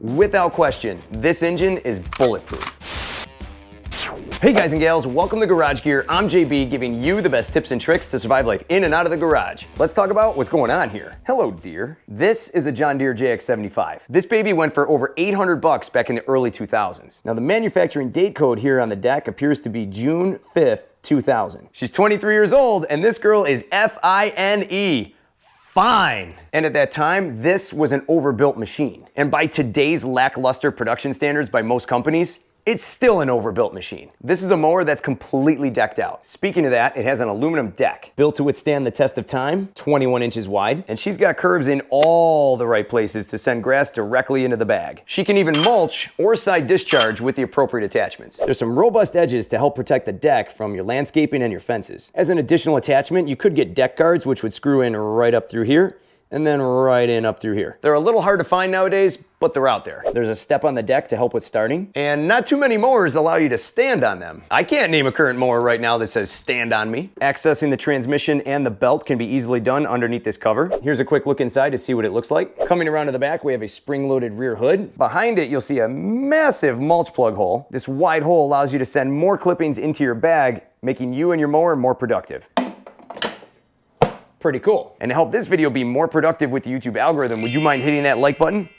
Without question, this engine is bulletproof. Hey guys and gals, welcome to Garage Gear. I'm JB, giving you the best tips and tricks to survive life in and out of the garage. Let's talk about what's going on here. Hello, Deere. This is a John Deere Jx75. This baby went for over 800 bucks back in the early 2000s. Now the manufacturing date code here on the deck appears to be June 5th, 2000. She's 23 years old, and this girl is F-I-N-E. Fine. And at that time, this was an overbuilt machine. And by today's lackluster production standards by most companies, it's still an overbuilt machine. This is a mower that's completely decked out. Speaking of that, it has an aluminum deck built to withstand the test of time, 21 inches wide, and she's got curves in all the right places to send grass directly into the bag. She can even mulch or side discharge with the appropriate attachments. There's some robust edges to help protect the deck from your landscaping and your fences. As an additional attachment, you could get deck guards, which would screw in right up through here, and then right in up through here. They're a little hard to find nowadays, but they're out there. There's a step on the deck to help with starting, and not too many mowers allow you to stand on them. I can't name a current mower right now that says stand on me. Accessing the transmission and the belt can be easily done underneath this cover. Here's a quick look inside to see what it looks like. Coming around to the back, we have a spring-loaded rear hood. Behind it, you'll see a massive mulch plug hole. This wide hole allows you to send more clippings into your bag, making you and your mower more productive. Pretty cool. And to help this video be more productive with the YouTube algorithm, would you mind hitting that like button?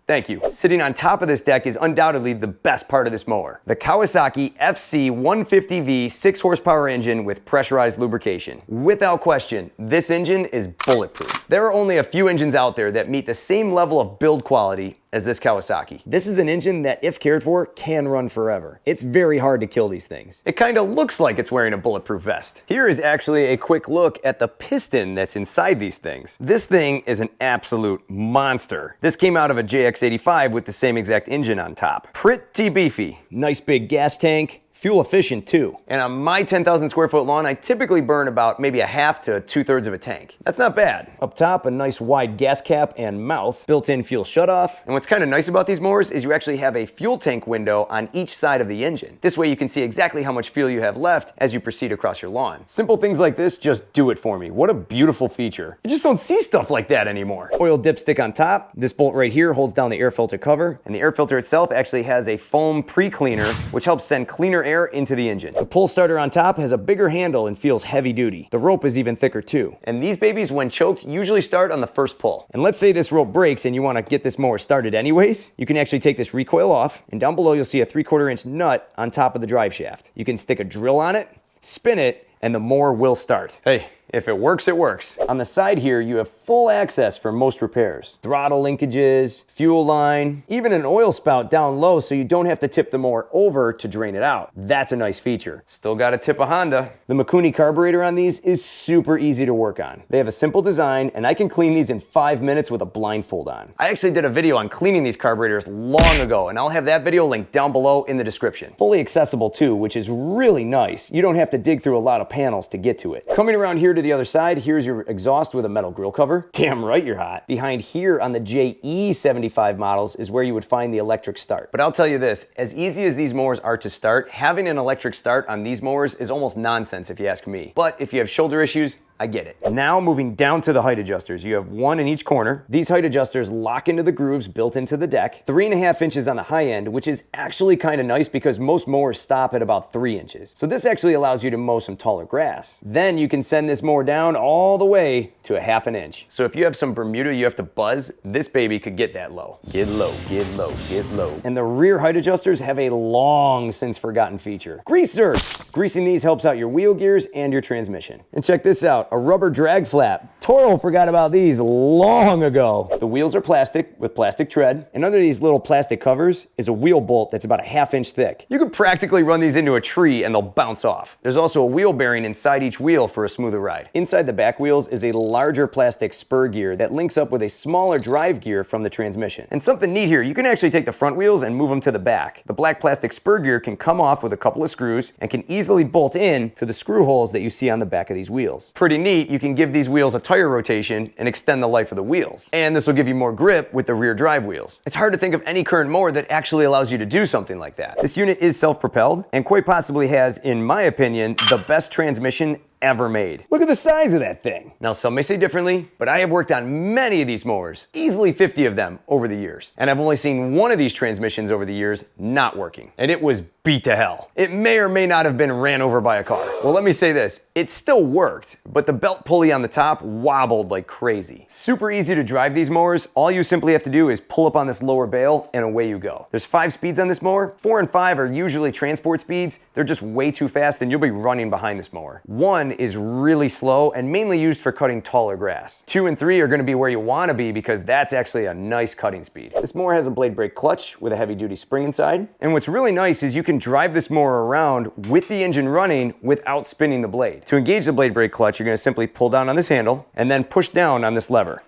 Thank you. Sitting on top of this deck is undoubtedly the best part of this mower. The Kawasaki FC150V 6 horsepower engine with pressurized lubrication. Without question, this engine is bulletproof. There are only a few engines out there that meet the same level of build quality as this Kawasaki. This is an engine that, if cared for, can run forever. It's very hard to kill these things. It kind of looks like it's wearing a bulletproof vest. Here is actually a quick look at the piston that's inside these things. This thing is an absolute monster. This came out of a Jx75 with the same exact engine on top. Pretty beefy. Nice big gas tank. Fuel efficient too. And on my 10,000 square foot lawn, I typically burn about maybe a half to 2/3 of a tank. That's not bad. Up top, a nice wide gas cap and mouth, built-in fuel shutoff. And what's kind of nice about these mowers is you actually have a fuel tank window on each side of the engine. This way you can see exactly how much fuel you have left as you proceed across your lawn. Simple things like this just do it for me. What a beautiful feature. You just don't see stuff like that anymore. Oil dipstick on top. This bolt right here holds down the air filter cover. And the air filter itself actually has a foam pre-cleaner, which helps send cleaner air into the engine. The pull starter on top has a bigger handle and feels heavy duty. The rope is even thicker too. And these babies, when choked, usually start on the first pull. And let's say this rope breaks and you want to get this mower started anyways, you can actually take this recoil off, and down below you'll see a 3/4 inch nut on top of the drive shaft. You can stick a drill on it, spin it, and the mower will start. Hey, if it works, it works. On the side here, you have full access for most repairs. Throttle linkages, fuel line, even an oil spout down low so you don't have to tip the mower over to drain it out. That's a nice feature. Still gotta tip a Honda. The Mikuni carburetor on these is super easy to work on. They have a simple design, and I can clean these in 5 minutes with a blindfold on. I actually did a video on cleaning these carburetors long ago, and I'll have that video linked down below in the description. Fully accessible too, which is really nice. You don't have to dig through a lot of panels to get to it. Coming around here to the other side, here's your exhaust with a metal grill cover. Damn right you're hot. Behind here on the JE75 models is where you would find the electric start. But I'll tell you this, as easy as these mowers are to start, having an electric start on these mowers is almost nonsense if you ask me. But if you have shoulder issues, I get it. Now moving down to the height adjusters. You have one in each corner. These height adjusters lock into the grooves built into the deck. 3.5 inches on the high end, which is actually kind of nice because most mowers stop at about 3 inches. So this actually allows you to mow some taller grass. Then you can send this mower down all the way to a 1/2 inch. So if you have some Bermuda you have to buzz, this baby could get that low. Get low, get low, get low. And the rear height adjusters have a long since forgotten feature. Grease zerks. Greasing these helps out your wheel gears and your transmission. And check this out. A rubber drag flap. TORO forgot about these long ago. The wheels are plastic with plastic tread, and under these little plastic covers is a wheel bolt that's about a 1/2 inch thick. You could practically run these into a tree and they'll bounce off. There's also a wheel bearing inside each wheel for a smoother ride. Inside the back wheels is a larger plastic spur gear that links up with a smaller drive gear from the transmission. And something neat here, you can actually take the front wheels and move them to the back. The black plastic spur gear can come off with a couple of screws and can easily bolt in to the screw holes that you see on the back of these wheels. Pretty neat, you can give these wheels a tire rotation and extend the life of the wheels. And this will give you more grip with the rear drive wheels. It's hard to think of any current mower that actually allows you to do something like that. This unit is self-propelled and quite possibly has, in my opinion, the best transmission ever made. Look at the size of that thing. Now, some may say differently, but I have worked on many of these mowers, easily 50 of them over the years. And I've only seen one of these transmissions over the years not working. And it was beat to hell. It may or may not have been ran over by a car. Well, let me say this, it still worked, but the belt pulley on the top wobbled like crazy. Super easy to drive these mowers. All you simply have to do is pull up on this lower bail and away you go. There's 5 speeds on this mower. 4 and 5 are usually transport speeds. They're just way too fast and you'll be running behind this mower. 1 is really slow and mainly used for cutting taller grass. 2 and 3 are gonna be where you wanna be because that's actually a nice cutting speed. This mower has a blade brake clutch with a heavy duty spring inside. And what's really nice is you can drive this mower around with the engine running without spinning the blade. To engage the blade brake clutch, you're gonna simply pull down on this handle and then push down on this lever.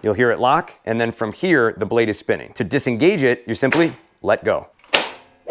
You'll hear it lock, and then from here, the blade is spinning. To disengage it, you simply let go.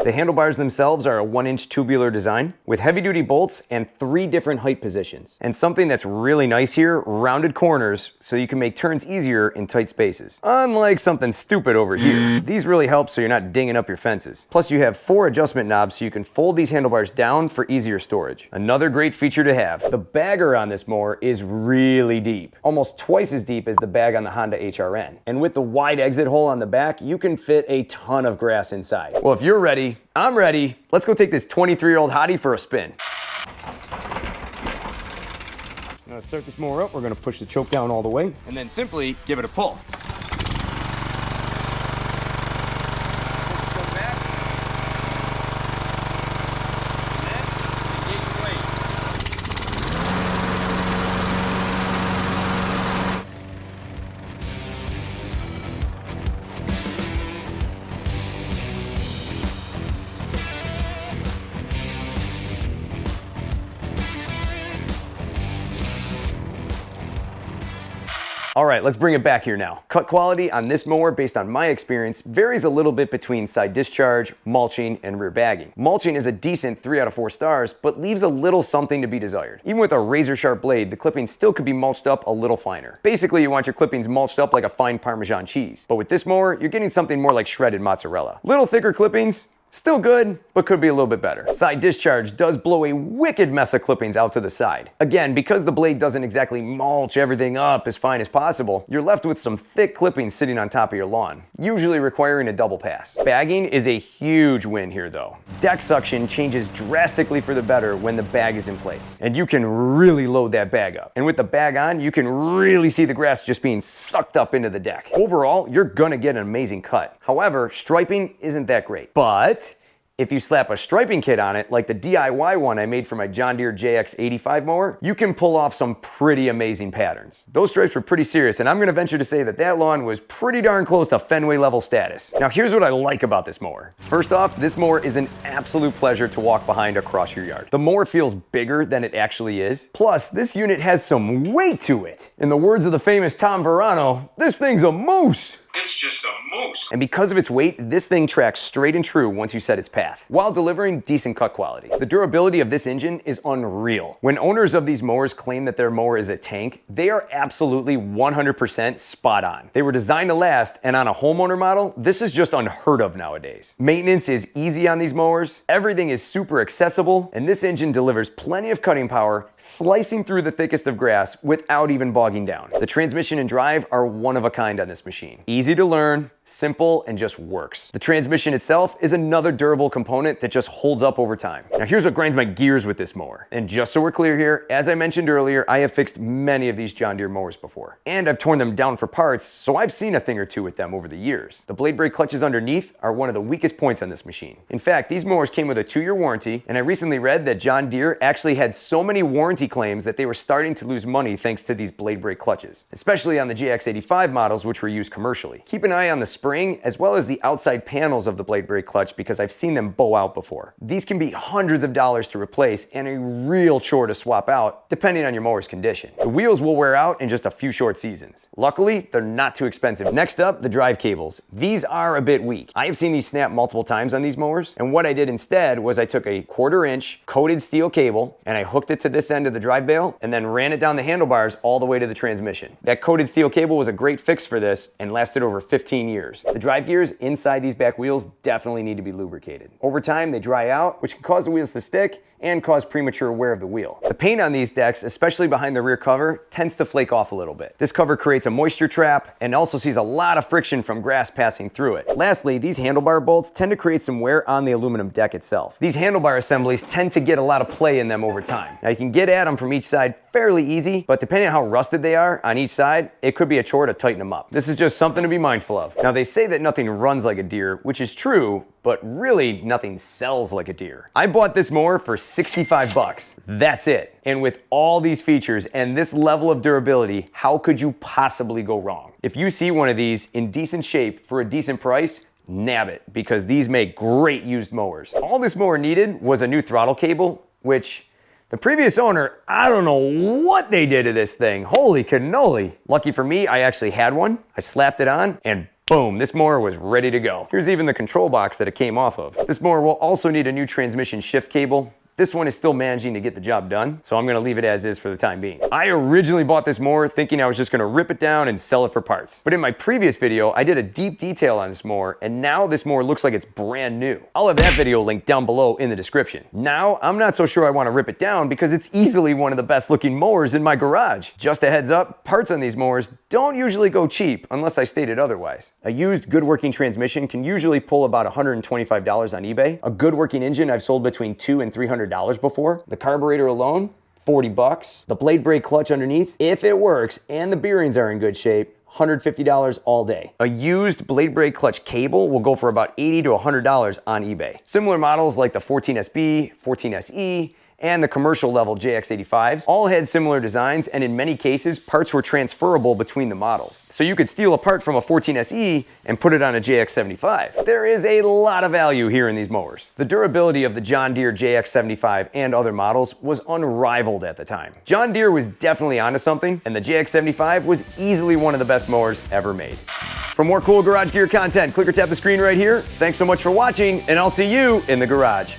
The handlebars themselves are a 1-inch tubular design with heavy-duty bolts and 3 different height positions. And something that's really nice here, rounded corners so you can make turns easier in tight spaces. Unlike something stupid over here. These really help so you're not dinging up your fences. Plus you have 4 adjustment knobs so you can fold these handlebars down for easier storage. Another great feature to have. The bagger on this mower is really deep. Almost twice as deep as the bag on the Honda HRN. And with the wide exit hole on the back, you can fit a ton of grass inside. Well, if you're ready, I'm ready. Let's go take this 23-year-old hottie for a spin. Now to start this mower up, we're gonna push the choke down all the way and then simply give it a pull. All right, let's bring it back here now. Cut quality on this mower, based on my experience, varies a little bit between side discharge, mulching, and rear bagging. Mulching is a decent 3 out of 4 stars, but leaves a little something to be desired. Even with a razor sharp blade, the clippings still could be mulched up a little finer. Basically, you want your clippings mulched up like a fine Parmesan cheese. But with this mower, you're getting something more like shredded mozzarella. Little thicker clippings, still good, but could be a little bit better. Side discharge does blow a wicked mess of clippings out to the side. Again, because the blade doesn't exactly mulch everything up as fine as possible, you're left with some thick clippings sitting on top of your lawn, usually requiring a double pass. Bagging is a huge win here though. Deck suction changes drastically for the better when the bag is in place, and you can really load that bag up. And with the bag on, you can really see the grass just being sucked up into the deck. Overall, you're gonna get an amazing cut. However, striping isn't that great, but if you slap a striping kit on it, like the DIY one I made for my John Deere Jx75 mower, you can pull off some pretty amazing patterns. Those stripes were pretty serious, and I'm gonna venture to say that that lawn was pretty darn close to Fenway level status. Now here's what I like about this mower. First off, this mower is an absolute pleasure to walk behind across your yard. The mower feels bigger than it actually is. Plus, this unit has some weight to it. In the words of the famous Tom Verano, this thing's a moose. It's just a moose. And because of its weight, this thing tracks straight and true once you set its path, while delivering decent cut quality. The durability of this engine is unreal. When owners of these mowers claim that their mower is a tank, they are absolutely 100% spot on. They were designed to last, and on a homeowner model, this is just unheard of nowadays. Maintenance is easy on these mowers, everything is super accessible, and this engine delivers plenty of cutting power, slicing through the thickest of grass without even bogging down. The transmission and drive are one of a kind on this machine. Easy to learn, simple, and just works. The transmission itself is another durable component that just holds up over time. Now here's what grinds my gears with this mower. And just so we're clear here, as I mentioned earlier, I have fixed many of these John Deere mowers before. And I've torn them down for parts, so I've seen a thing or two with them over the years. The blade brake clutches underneath are one of the weakest points on this machine. In fact, these mowers came with a 2-year warranty, and I recently read that John Deere actually had so many warranty claims that they were starting to lose money thanks to these blade brake clutches, especially on the Jx85 models, which were used commercially. Keep an eye on the spring as well as the outside panels of the blade brake clutch because I've seen them bow out before. These can be hundreds of dollars to replace and a real chore to swap out depending on your mower's condition. The wheels will wear out in just a few short seasons. Luckily, they're not too expensive. Next up, the drive cables. These are a bit weak. I have seen these snap multiple times on these mowers, and what I did instead was I took a 1/4 inch coated steel cable and I hooked it to this end of the drive bale and then ran it down the handlebars all the way to the transmission. That coated steel cable was a great fix for this and lasted over 15 years. The drive gears inside these back wheels definitely need to be lubricated. Over time, they dry out, which can cause the wheels to stick and cause premature wear of the wheel. The paint on these decks, especially behind the rear cover, tends to flake off a little bit. This cover creates a moisture trap and also sees a lot of friction from grass passing through it. Lastly, these handlebar bolts tend to create some wear on the aluminum deck itself. These handlebar assemblies tend to get a lot of play in them over time. Now you can get at them from each side fairly easy, but depending on how rusted they are on each side, it could be a chore to tighten them up. This is just something to be mindful of. Now they say that nothing runs like a Deere, which is true, but really nothing sells like a Deere. I bought this mower for 65 bucks. That's it. And with all these features and this level of durability, how could you possibly go wrong? If you see one of these in decent shape for a decent price, nab it, because these make great used mowers. All this mower needed was a new throttle cable, which the previous owner, I don't know what they did to this thing. Holy cannoli. Lucky for me, I actually had one. I slapped it on and boom, this mower was ready to go. Here's even the control box that it came off of. This mower will also need a new transmission shift cable. This one is still managing to get the job done, so I'm gonna leave it as is for the time being. I originally bought this mower thinking I was just gonna rip it down and sell it for parts. But in my previous video, I did a deep detail on this mower, and now this mower looks like it's brand new. I'll have that video linked down below in the description. Now, I'm not so sure I wanna rip it down because it's easily one of the best looking mowers in my garage. Just a heads up, parts on these mowers don't usually go cheap unless I stated otherwise. A used good working transmission can usually pull about $125 on eBay. A good working engine I've sold between $200 and $300 before. The carburetor alone, 40 bucks. The blade brake clutch underneath, if it works and the bearings are in good shape, $150 all day. A used blade brake clutch cable will go for about $80 to $100 on eBay. Similar models like the 14SB, 14SE, and the commercial level Jx75s all had similar designs, and in many cases parts were transferable between the models. So you could steal a part from a 14SE and put it on a Jx75. There is a lot of value here in these mowers. The durability of the John Deere Jx75 and other models was unrivaled at the time. John Deere was definitely onto something, and the Jx75 was easily one of the best mowers ever made. For more cool garage gear content, click or tap the screen right here. Thanks so much for watching, and I'll see you in the garage.